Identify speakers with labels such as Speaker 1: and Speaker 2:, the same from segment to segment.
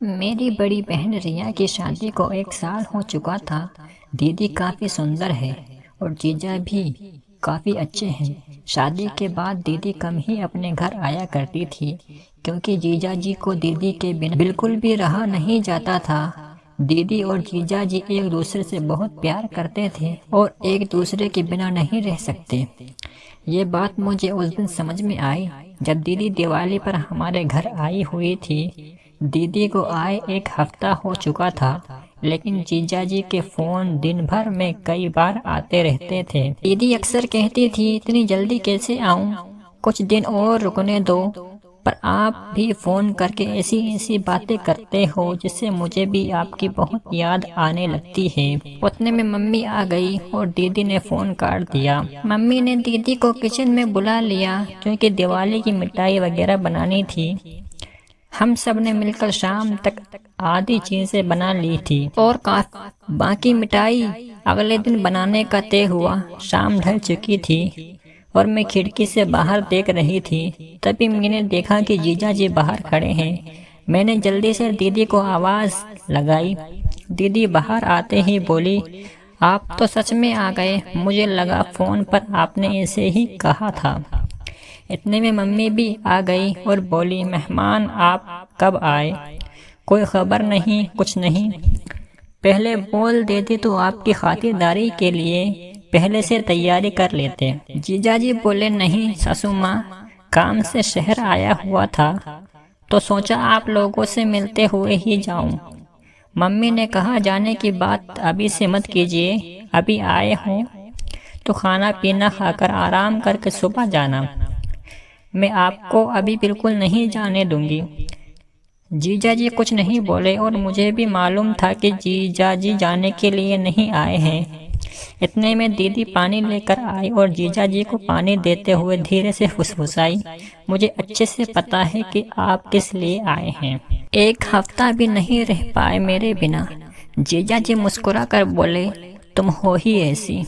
Speaker 1: मेरी बड़ी बहन रिया की शादी को 1 साल हो चुका था। दीदी काफ़ी सुंदर है और जीजा भी काफ़ी अच्छे हैं। शादी के बाद दीदी कम ही अपने घर आया करती थी क्योंकि जीजा जी को दीदी के बिना बिल्कुल भी रहा नहीं जाता था। दीदी और जीजा जी एक दूसरे से बहुत प्यार करते थे और एक दूसरे के बिना नहीं रह सकते। ये बात मुझे उस दिन समझ में आई जब दीदी दिवाली पर हमारे घर आई हुई थी। दीदी को आए 1 हफ्ता हो चुका था, लेकिन जीजा जी के फोन दिन भर में कई बार आते रहते थे। दीदी अक्सर कहती थी, इतनी जल्दी कैसे आऊं, कुछ दिन और रुकने दो। पर आप भी फोन करके ऐसी ऐसी बातें करते हो जिससे मुझे भी आपकी बहुत याद आने लगती है। उतने में मम्मी आ गई और दीदी ने फोन काट दिया। मम्मी ने दीदी को किचन में बुला लिया क्योंकि दिवाली की मिठाई वगैरह बनानी थी। हम सब ने मिलकर शाम तक आधी चीजें बना ली थी और बाकी मिठाई अगले दिन बनाने का तय हुआ। शाम ढल चुकी थी और मैं खिड़की से बाहर देख रही थी। तभी मैंने देखा कि जीजा जी बाहर खड़े हैं। मैंने जल्दी से दीदी को आवाज लगाई। दीदी बाहर आते ही बोली, आप तो सच में आ गए, मुझे लगा फोन पर आपने ऐसे ही कहा था। इतने में मम्मी भी आ गई और बोली, मेहमान आप कब आए, कोई खबर नहीं, कुछ नहीं। पहले बोल देती तो आपकी खातिरदारी के लिए पहले से तैयारी कर लेते। जीजाजी बोले, नहीं सासू माँ, काम से शहर आया हुआ था तो सोचा आप लोगों से मिलते हुए ही जाऊं। मम्मी ने कहा, जाने की बात अभी से मत कीजिए, अभी आए हो तो खाना पीना खाकर आराम करके सुबह जाना। मैं आपको अभी बिल्कुल नहीं जाने दूंगी। जीजा जी कुछ नहीं बोले और मुझे भी मालूम था कि जीजा जी जाने के लिए नहीं आए हैं। इतने में दीदी पानी लेकर आई और जीजा जी को पानी देते हुए धीरे से फुसफुसाई, मुझे अच्छे से पता है कि आप किस लिए आए हैं। 1 हफ्ता भी नहीं रह पाए मेरे बिना। जीजा जी मुस्कुरा कर बोले, तुम हो ही ऐसी।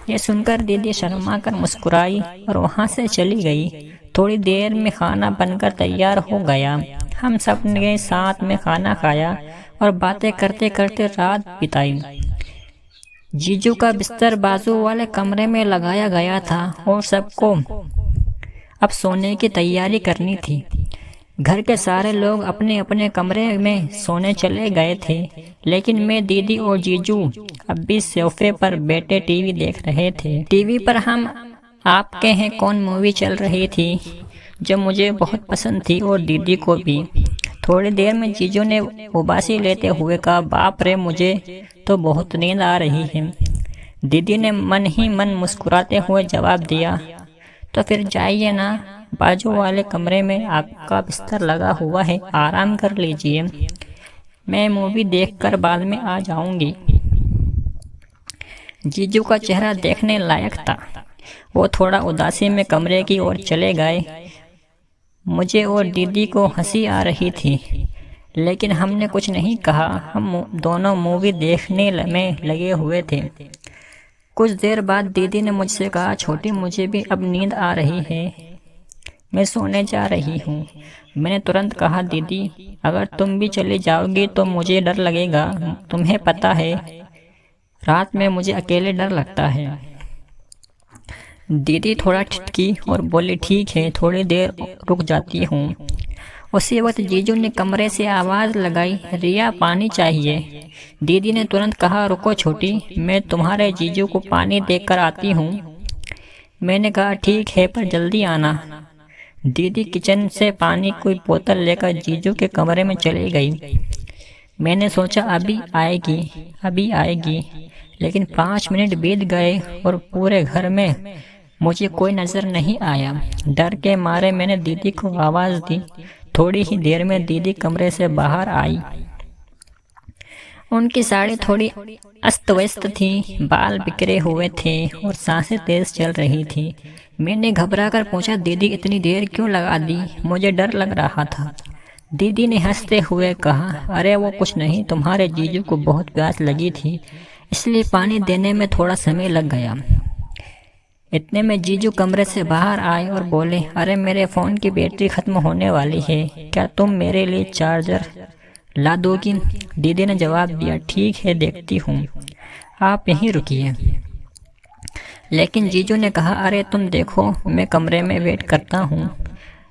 Speaker 1: ये सुनकर दीदी शर्मा कर मुस्कुराई और वहाँ से चली गई। थोड़ी देर में खाना बनकर तैयार हो गया। हम सब ने साथ में खाना खाया और बातें करते करते रात बिताई। जीजू का बिस्तर बाजू वाले कमरे में लगाया गया था और सबको अब सोने की तैयारी करनी थी। घर के सारे लोग अपने अपने कमरे में सोने चले गए थे, लेकिन मैं, दीदी और जीजू अब भी सोफे पर बैठे टीवी देख रहे थे। टीवी पर हम आपके हैं कौन मूवी चल रही थी जो मुझे बहुत पसंद थी और दीदी को भी। थोड़ी देर में जीजू ने उबासी लेते हुए कहा, बाप रे, मुझे तो बहुत नींद आ रही है। दीदी ने मन ही मन मुस्कुराते हुए जवाब दिया, तो फिर जाइए ना, बाजू वाले कमरे में आपका बिस्तर लगा हुआ है, आराम कर लीजिए, मैं मूवी देखकर बाद में आ जाऊंगी। जीजू का चेहरा देखने लायक था। वो थोड़ा उदासी में कमरे की ओर चले गए। मुझे और दीदी को हंसी आ रही थी, लेकिन हमने कुछ नहीं कहा। हम दोनों मूवी देखने में लगे हुए थे। कुछ देर बाद दीदी ने मुझसे कहा, छोटी, मुझे भी अब नींद आ रही है, मैं सोने जा रही हूँ। मैंने तुरंत कहा, दीदी, अगर तुम भी चली जाओगी तो मुझे डर लगेगा। तुम्हें पता है, रात में मुझे अकेले डर लगता है। दीदी थोड़ा ठिठकी और बोली, ठीक है, थोड़ी देर रुक जाती हूँ। उसी वक्त जीजू ने कमरे से आवाज़ लगाई, रिया, पानी चाहिए। दीदी ने तुरंत कहा, रुको छोटी, मैं तुम्हारे जीजू को पानी देकर आती हूँ। मैंने कहा, ठीक है, पर जल्दी आना। दीदी किचन से पानी की बोतल लेकर जीजू के कमरे में चली गई। मैंने सोचा अभी आएगी, अभी आएगी, लेकिन 5 मिनट बीत गए और पूरे घर में मुझे कोई नजर नहीं आया। डर के मारे मैंने दीदी को आवाज दी। थोड़ी ही देर में दीदी कमरे से बाहर आई। उनकी साड़ी थोड़ी अस्त व्यस्त थी, बाल बिखरे हुए थे और सांसें तेज चल रही थी। मैंने घबरा कर पूछा, दीदी, इतनी देर क्यों लगा दी, मुझे डर लग रहा था। दीदी ने हंसते हुए कहा, अरे वो कुछ नहीं, तुम्हारे जीजू को बहुत प्यास लगी थी, इसलिए पानी देने में थोड़ा समय लग गया। इतने में जीजू कमरे से बाहर आए और बोले, अरे मेरे फ़ोन की बैटरी ख़त्म होने वाली है, क्या तुम मेरे लिए चार्जर ला दोगी? दीदी ने जवाब दिया, ठीक है देखती हूँ, आप यहीं रुकिए। लेकिन जीजू ने कहा, अरे तुम देखो, मैं कमरे में वेट करता हूँ।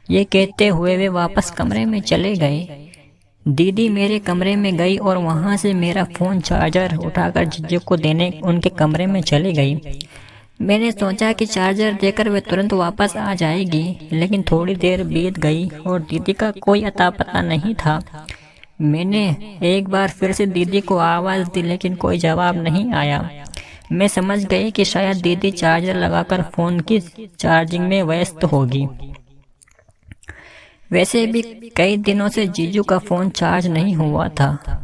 Speaker 1: ये कहते हुए वे वापस कमरे में चले गए। दीदी मेरे कमरे में गई और वहाँ से मेरा फ़ोन चार्जर उठाकर जीजू को देने उनके कमरे में चली गई। मैंने सोचा कि चार्जर देकर वे तुरंत वापस आ जाएगी, लेकिन थोड़ी देर बीत गई और दीदी का कोई अता पता नहीं था। मैंने एक बार फिर से दीदी को आवाज़ दी, लेकिन कोई जवाब नहीं आया। मैं समझ गई कि शायद दीदी चार्जर लगाकर फ़ोन की चार्जिंग में व्यस्त होगी। वैसे भी कई दिनों से जीजू का फ़ोन चार्ज नहीं हुआ था।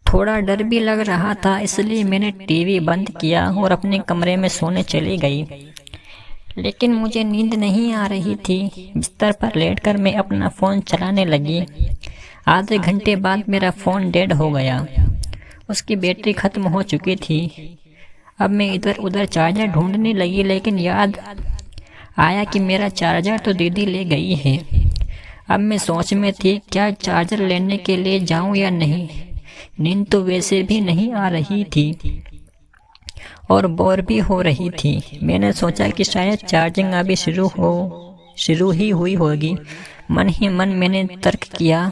Speaker 1: थोड़ा डर भी लग रहा था, इसलिए मैंने टीवी बंद किया और अपने कमरे में सोने चली गई। लेकिन मुझे नींद नहीं आ रही थी। बिस्तर पर लेटकर मैं अपना फ़ोन चलाने लगी। आधे घंटे बाद मेरा फ़ोन डेड हो गया। उसकी बैटरी ख़त्म हो चुकी थी। अब मैं इधर उधर चार्जर ढूंढने लगी, लेकिन याद आया कि मेरा चार्जर तो दीदी ले गई है। अब मैं सोच में थी, क्या चार्जर लेने के लिए जाऊं या नहीं। नींद तो वैसे भी नहीं आ रही थी और बोर भी हो रही थी। मैंने सोचा कि शायद चार्जिंग अभी शुरू ही हुई होगी। मन ही मन मैंने तर्क किया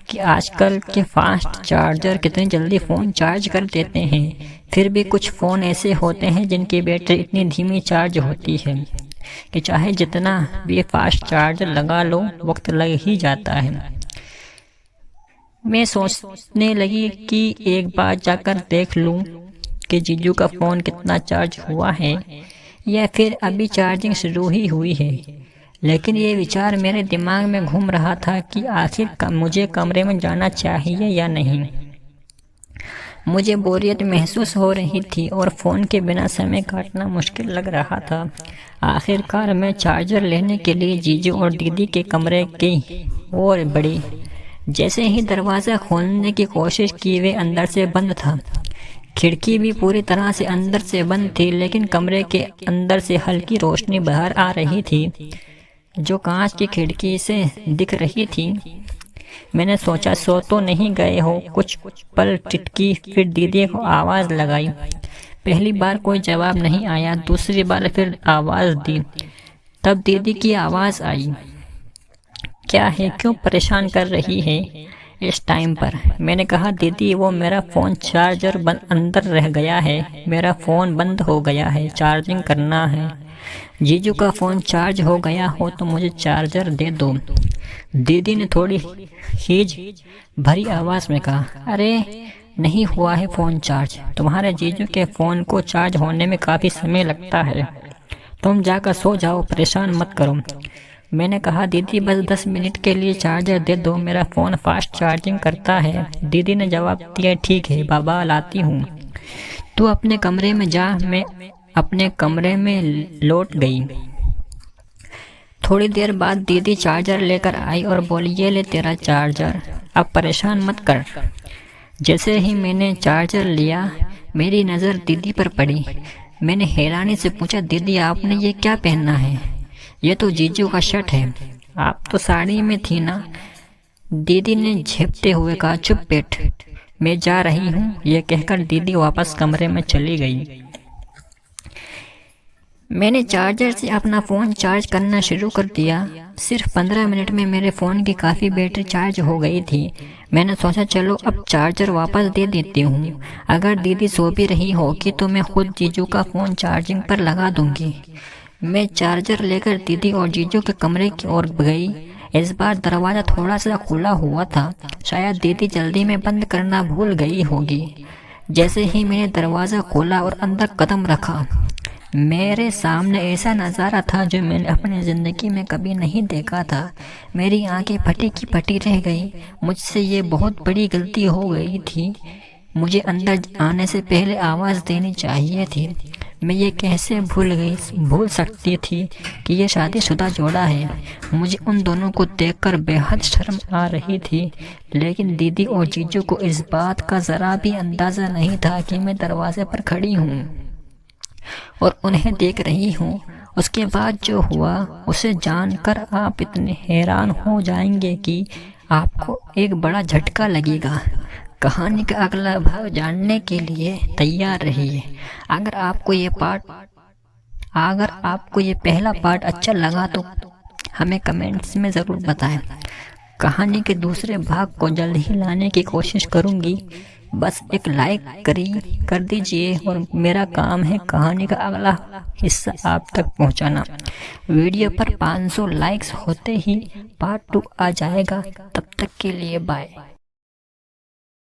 Speaker 1: कि आजकल के फास्ट चार्जर कितनी जल्दी फ़ोन चार्ज कर देते हैं। फिर भी कुछ फ़ोन ऐसे होते हैं जिनकी बैटरी इतनी धीमी चार्ज होती है कि चाहे जितना भी फास्ट चार्जर लगा लो, वक्त लग ही जाता है। मैं सोचने लगी कि एक बार जाकर देख लूं कि जीजू का फ़ोन कितना चार्ज हुआ है या फिर अभी चार्जिंग शुरू ही हुई है। लेकिन ये विचार मेरे दिमाग में घूम रहा था कि आखिर मुझे कमरे में जाना चाहिए या नहीं। मुझे बोरियत महसूस हो रही थी और फ़ोन के बिना समय काटना मुश्किल लग रहा था। आखिरकार मैं चार्जर लेने के लिए जीजू और दीदी के कमरे की ओर बढ़ी। जैसे ही दरवाज़ा खोलने की कोशिश की, वे अंदर से बंद था। खिड़की भी पूरी तरह से अंदर से बंद थी, लेकिन कमरे के अंदर से हल्की रोशनी बाहर आ रही थी जो कांच की खिड़की से दिख रही थी। मैंने सोचा, सो तो नहीं गए हो। कुछ पल टिटकी, फिर दीदी को आवाज़ लगाई। पहली बार कोई जवाब नहीं आया। दूसरी बार फिर आवाज़ दी, तब दीदी की आवाज़ आई, क्या है, क्यों परेशान कर रही है इस टाइम पर? मैंने कहा, दीदी वो मेरा फ़ोन चार्जर अंदर रह गया है। मेरा फ़ोन बंद हो गया है, चार्जिंग करना है। जीजू का फ़ोन चार्ज हो गया हो तो मुझे चार्जर दे दो। दीदी ने थोड़ी खीज भरी आवाज़ में कहा, अरे नहीं हुआ है फ़ोन चार्ज। तुम्हारे जीजू के फ़ोन को चार्ज होने में काफ़ी समय लगता है। तुम जाकर सो जाओ, परेशान मत करो। मैंने कहा, दीदी बस 10 मिनट के लिए चार्जर दे दो, मेरा फ़ोन फास्ट चार्जिंग करता है। दीदी ने जवाब दिया, ठीक है बाबा, लाती हूँ। तू अपने कमरे में जा। मैं अपने कमरे में लौट गई। थोड़ी देर बाद दीदी चार्जर लेकर आई और बोली, ये ले तेरा चार्जर, अब परेशान मत कर। जैसे ही मैंने चार्जर लिया, मेरी नज़र दीदी पर पड़ी। मैंने हैरानी से पूछा, दीदी आपने ये क्या पहना है? ये तो जीजू का शर्ट है। आप तो साड़ी में थी ना? दीदी ने झेपते हुए कहा, चुप बैठ, मैं जा रही हूँ। ये कहकर दीदी वापस कमरे में चली गई। मैंने चार्जर से अपना फ़ोन चार्ज करना शुरू कर दिया। सिर्फ 15 मिनट में मेरे फ़ोन की काफ़ी बैटरी चार्ज हो गई थी। मैंने सोचा, चलो अब चार्जर वापस दे देती हूँ। अगर दीदी सो भी रही होगी तो मैं खुद जीजू का फ़ोन चार्जिंग पर लगा दूँगी। मैं चार्जर लेकर दीदी और जीजू के कमरे की ओर गई। इस बार दरवाज़ा थोड़ा सा खुला हुआ था। शायद दीदी जल्दी में बंद करना भूल गई होगी। जैसे ही मैंने दरवाज़ा खोला और अंदर कदम रखा, मेरे सामने ऐसा नज़ारा था जो मैंने अपनी ज़िंदगी में कभी नहीं देखा था। मेरी आंखें फटी की फटी रह गई। मुझसे ये बहुत बड़ी गलती हो गई थी। मुझे अंदर आने से पहले आवाज़ देनी चाहिए थी। मैं ये कैसे भूल सकती थी कि ये शादीशुदा जोड़ा है। मुझे उन दोनों को देखकर बेहद शर्म आ रही थी, लेकिन दीदी और जीजू को इस बात का ज़रा भी अंदाज़ा नहीं था कि मैं दरवाजे पर खड़ी हूँ और उन्हें देख रही हूँ। उसके बाद जो हुआ उसे जानकर आप इतने हैरान हो जाएंगे कि आपको एक बड़ा झटका लगेगा। कहानी का अगला भाग जानने के लिए तैयार रहिए। अगर आपको ये पहला पार्ट अच्छा लगा तो हमें कमेंट्स में ज़रूर बताएं। कहानी के दूसरे भाग को जल्द ही लाने की कोशिश करूंगी। बस एक लाइक कर दीजिए और मेरा काम है कहानी का अगला हिस्सा आप तक पहुंचाना। वीडियो पर 500 लाइक्स होते ही पार्ट 2 आ जाएगा। तब तक के लिए बाय।